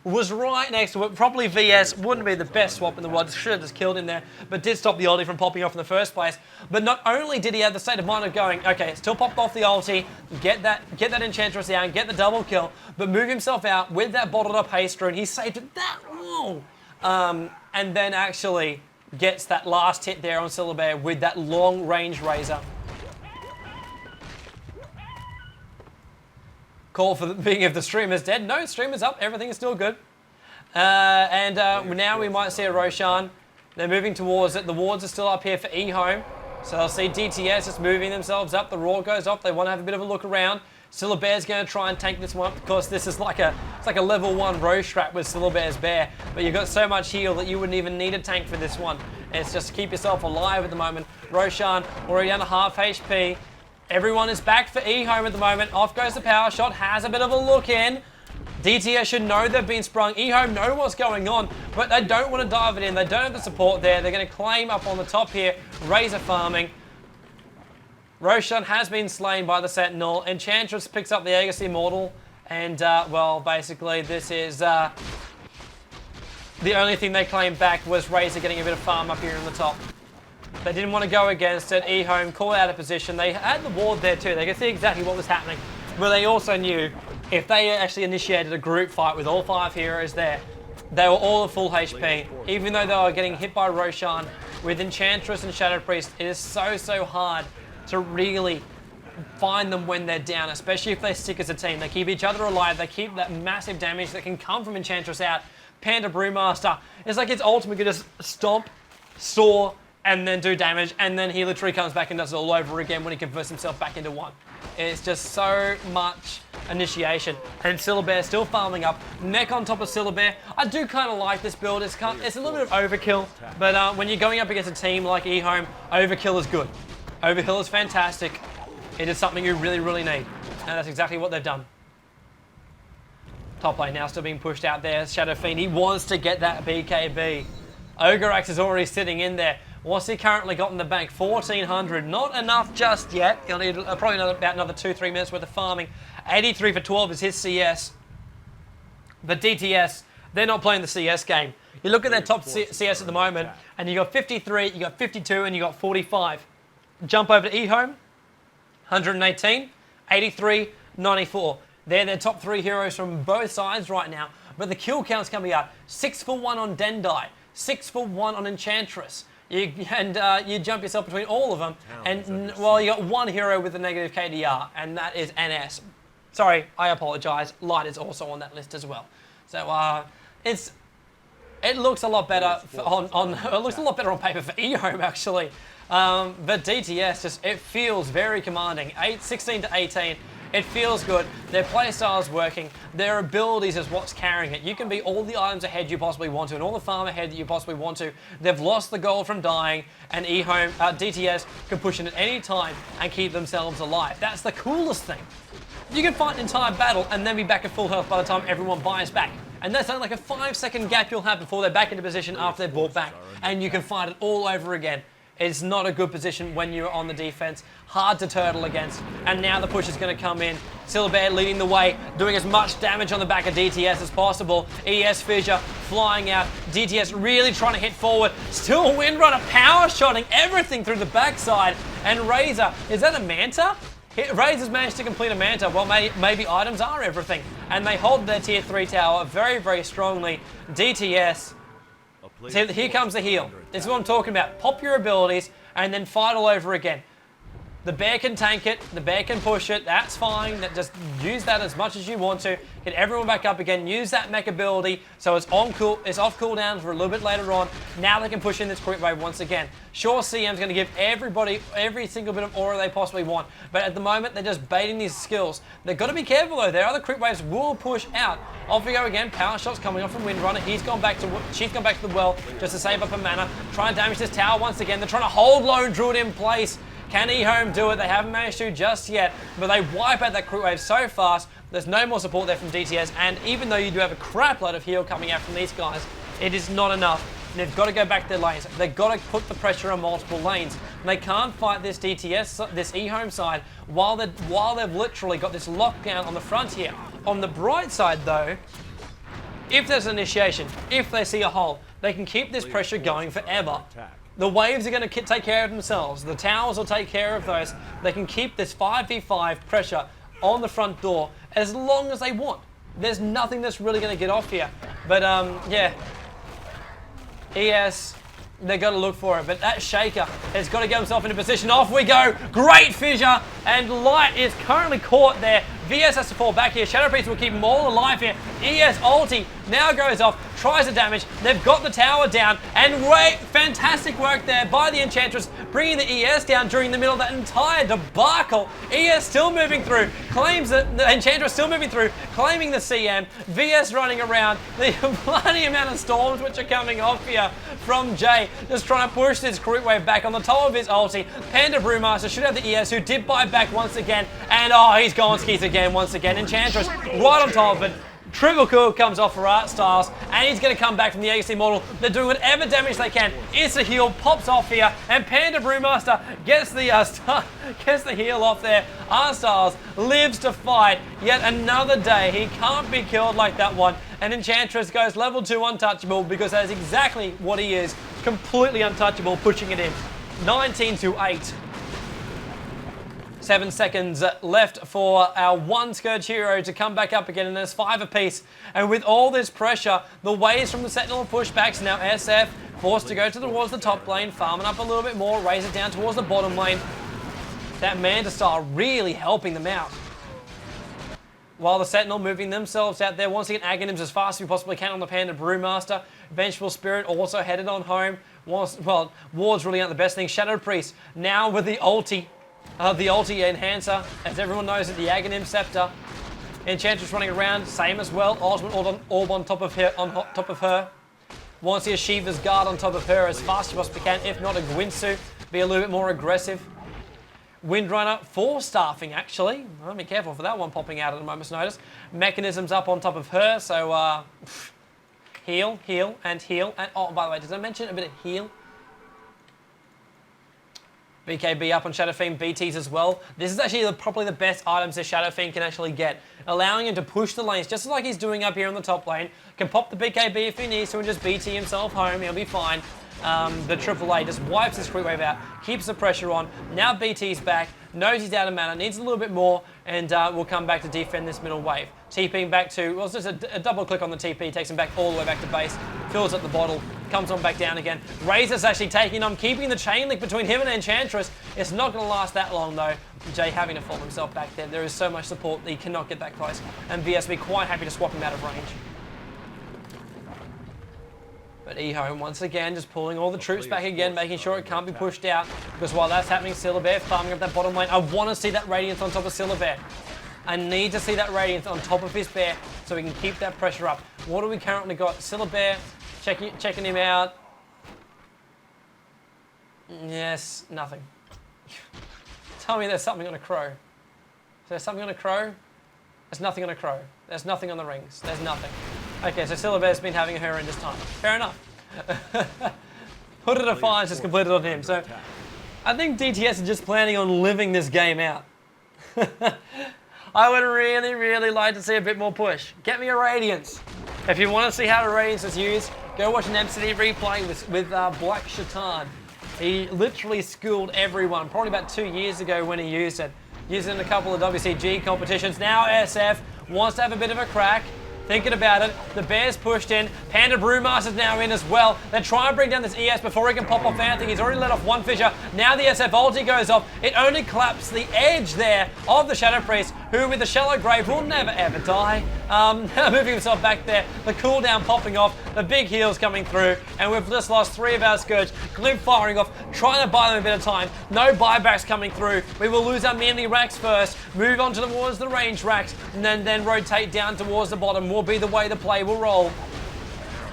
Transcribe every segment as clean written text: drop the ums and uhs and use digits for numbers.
was right next to it. Probably VS wouldn't be the best swap in the world. Should have just killed him there, but did stop the ulti from popping off in the first place. But not only did he have the state of mind of going, okay, still popped off the ulti, get that Enchantress down, get the double kill, but move himself out with that bottled up haste rune. He saved it that long. And then actually gets that last hit there on Syllabear with that long range Razor. Call for the being if the streamer's dead. No, streamer's up. Everything is still good. Now we might see a Roshan. They're moving towards it. The wards are still up here for EHome. So they'll see DTS just moving themselves up. The Roar goes off. They want to have a bit of a look around. Syllabear's going to try and tank this one because this is like a level 1 Roche strat with Syllabear's Bear. But you've got so much heal that you wouldn't even need a tank for this one. It's just to keep yourself alive at the moment. Roshan already down to half HP. Everyone is back for EHome at the moment. Off goes the power shot. Has a bit of a look in. DTS should know they've been sprung. EHome know what's going on, but they don't want to dive it in. They don't have the support there. They're going to claim up on the top here. Razor farming. Roshan has been slain by the Sentinel. Enchantress picks up the Aegis Immortal. And, well, basically this is... the only thing they claimed back was Razor getting a bit of farm up here on the top. They didn't want to go against it. EHome called out of position. They had the ward there too. They could see exactly what was happening. But they also knew if they actually initiated a group fight with all 5 heroes there, they were all at full HP. Even though they were getting hit by Roshan, with Enchantress and Shadow Priest, it is so hard to really find them when they're down, especially if they stick as a team. They keep each other alive. They keep that massive damage that can come from Enchantress out. Panda Brewmaster, it's like its ultimate could just stomp, soar, and then do damage, and then he literally comes back and does it all over again when he converts himself back into one. It's just so much initiation. And Syllabear still farming up. Mech on top of Syllabear. I do kind of like this build. It's a little bit of overkill, but when you're going up against a team like EHome, overkill is good. Overkill is fantastic. It is something you really need. And that's exactly what they've done. Top lane now still being pushed out there. Shadow Fiend, he wants to get that BKB. Ogreax is already sitting in there. What's he currently got in the bank? 1,400. Not enough just yet. He'll need probably about another 2-3 minutes worth of farming. 83 for 12 is his CS. But DTS, they're not playing the CS game. You look at their top CS at the moment, and you got 53, you got 52, and you got 45. Jump over to EHome, 118, 83, 94. They're their top 3 heroes from both sides right now. But the kill count's coming out. 6 for 1 on Dendai, 6 for 1 on Enchantress. You jump yourself between all of them, and well, you got 1 hero with a negative KDR, and that is NS. Sorry, I apologise. Light is also on that list as well. So it looks a lot better it looks a lot better on paper for EHome actually. But DTS it feels very commanding. 16 to 18. It feels good. Their playstyle is working. Their abilities is what's carrying it. You can be all the items ahead you possibly want to and all the farm ahead that you possibly want to. They've lost the gold from dying, and DTS can push in at any time and keep themselves alive. That's the coolest thing. You can fight an entire battle and then be back at full health by the time everyone buys back. And that's only like a 5-second gap you'll have before they're back into position after they're brought back. And you can fight it all over again. It's not a good position when you're on the defense. Hard to turtle against. And now the push is going to come in. Syllabear leading the way, doing as much damage on the back of DTS as possible. ES Fissure flying out. DTS really trying to hit forward. Still Windrunner power shotting everything through the backside. And Razor, is that a Manta? Razor's managed to complete a Manta. Well, maybe items are everything. And they hold their tier 3 tower very strongly. DTS. See, here comes the heal. This is what I'm talking about. Pop your abilities and then fight all over again. The bear can tank it. The bear can push it. That's fine. Just use that as much as you want to. Get everyone back up again. Use that mech ability so it's off cooldown for a little bit later on. Now they can push in this crit wave once again. Sure, CM's going to give everybody every single bit of aura they possibly want. But at the moment, they're just baiting these skills. They've got to be careful though. Their other crit waves will push out. Off we go again. Power shots coming off from Windrunner. She's gone back to the well just to save up her mana. Try and damage this tower once again. They're trying to hold Lone Druid in place. Can EHome do it? They haven't managed to just yet, but they wipe out that crit wave so fast, there's no more support there from DTS, and even though you do have a crap load of heal coming out from these guys, it is not enough. They've got to go back to their lanes. They've got to put the pressure on multiple lanes. They can't fight this DTS, this EHome side, while they've literally got this lockdown on the front here. On the bright side though, if there's an initiation, if they see a hole, they can keep this pressure going forever. The waves are going to take care of themselves. The towers will take care of those. They can keep this 5v5 pressure on the front door as long as they want. There's nothing that's really going to get off here. But, yeah. ES, they've got to look for it. But that Shaker has got to get himself into position. Off we go. Great fissure. And Light is currently caught there. VS has to fall back here. Shadow Priest will keep them all alive here. ES ulti now goes off, tries to damage. They've got the tower down, and fantastic work there by the Enchantress, bringing the ES down during the middle of that entire debacle. ES still moving through, claims that the Enchantress still moving through, claiming the CM. VS running around. The bloody amount of storms which are coming off here from Jay, just trying to push this crit wave back on the top of his ulti. Panda Brewmaster should have the ES, who did buy back once again, and oh, he's gone skis again once again. Enchantress right on top of it. Triple kill comes off for Art Styles, and he's going to come back from the AC Immortal. They're doing whatever damage they can. Insta heal pops off here, and Panda Brewmaster gets the heal off there. Art Styles lives to fight yet another day. He can't be killed like that one. And Enchantress goes level 2 untouchable, because that is exactly what he is. Completely untouchable, pushing it in. 19-8. 7 seconds left for our one Scourge hero to come back up again, and there's 5 apiece. And with all this pressure, the waves from the Sentinel pushbacks, now SF forced to go towards the top lane, farming up a little bit more, raise it down towards the bottom lane. That Manta Star really helping them out. While the Sentinel moving themselves out there, once again Aghanim's as fast as we possibly can on the Panda Brewmaster. Vengeful Spirit also headed on home. Well, Ward's really not the best thing. Shadow Priest now with the ulti. The ulti enhancer, as everyone knows, at the Aghanim Scepter. Enchantress running around, same as well. Ultimate orb on top of her. Wants the Shiva's Guard on top of her as fast as you possibly can. If not, a Gwinsu, be a little bit more aggressive. Windrunner 4-staffing, actually. I'll be careful for that one popping out at a moment's notice. Mechanisms up on top of her, so heal, heal, and heal. And oh, by the way, did I mention a bit of heal? BKB up on Shadow Fiend, BTs as well. This is actually probably the best items that Shadow Fiend can actually get, allowing him to push the lanes just like he's doing up here on the top lane. Can pop the BKB if he needs to and just BT himself home, he'll be fine. The AAA just wipes his quick wave out, keeps the pressure on. Now BT's back, knows he's out of mana, needs a little bit more, and will come back to defend this middle wave. TPing back to, well, it's just a double click on the TP, takes him back all the way back to base, fills up the bottle, comes on back down again. Razor's actually taking on, keeping the chain link between him and Enchantress. It's not going to last that long though. Jay having to fall himself back there. There is so much support that he cannot get that close, and VS will be quite happy to swap him out of range. But EHome, once again, just pulling all the troops back again, making sure it can't be pushed out. Because while that's happening, Syllabear farming up that bottom lane. I want to see that Radiance on top of Syllabear. I need to see that Radiance on top of his bear so we can keep that pressure up. What do we currently got? Syllabear, checking him out. Yes, nothing. Tell me there's something on a crow. Is there something on a crow? There's nothing on a crow. There's nothing on the rings. There's nothing. Okay, so Syllabear's been having a horrendous time. Fair enough. Hood of Defiance is completed on him. So I think DTS is just planning on living this game out. I would really, really like to see a bit more push. Get me a Radiance. If you want to see how a Radiance is used, go watch an MCD replay with Black Shaitan. He literally schooled everyone, probably about 2 years ago when he used it. Used it in a couple of WCG competitions. Now SF wants to have a bit of a crack. Thinking about it, the Bears pushed in. Panda Brewmaster's now in as well. They're trying to bring down this ES before he can pop off anything. He's already let off one fissure. Now the SF ulti goes off. It only claps the edge there of the Shadow Priest, who with the Shallow Grave will never ever die. Now moving himself back there. The cooldown popping off. The big heals coming through. And we've just lost 3 of our Scourge. Glimp firing off, trying to buy them a bit of time. No buybacks coming through. We will lose our melee racks first. Move on towards the range racks. And then rotate down towards the bottom. Will be the way the play will roll.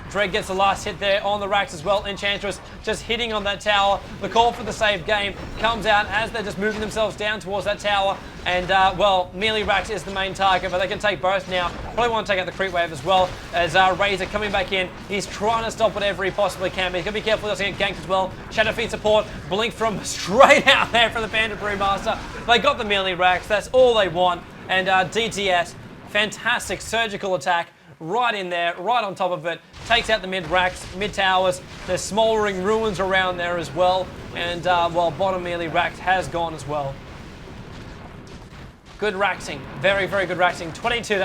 Dreg gets the last hit there on the racks as well. Enchantress just hitting on that tower. The call for the save game comes out as they're just moving themselves down towards that tower. And, well, melee racks is the main target, but they can take both now. Probably want to take out the creep wave as well as Razor coming back in. He's trying to stop whatever he possibly can, but he's got to be careful he doesn't get ganked as well. Shadow Feed support, blink from straight out there from the Panda Brewmaster. They got the melee racks, that's all they want. And DTS, fantastic surgical attack. right in there, right on top of it. Takes out the mid racks, mid towers. There's smouldering ruins around there as well. And, well, bottom melee racks has gone as well. Good raxing. Very, very good raxing. 22.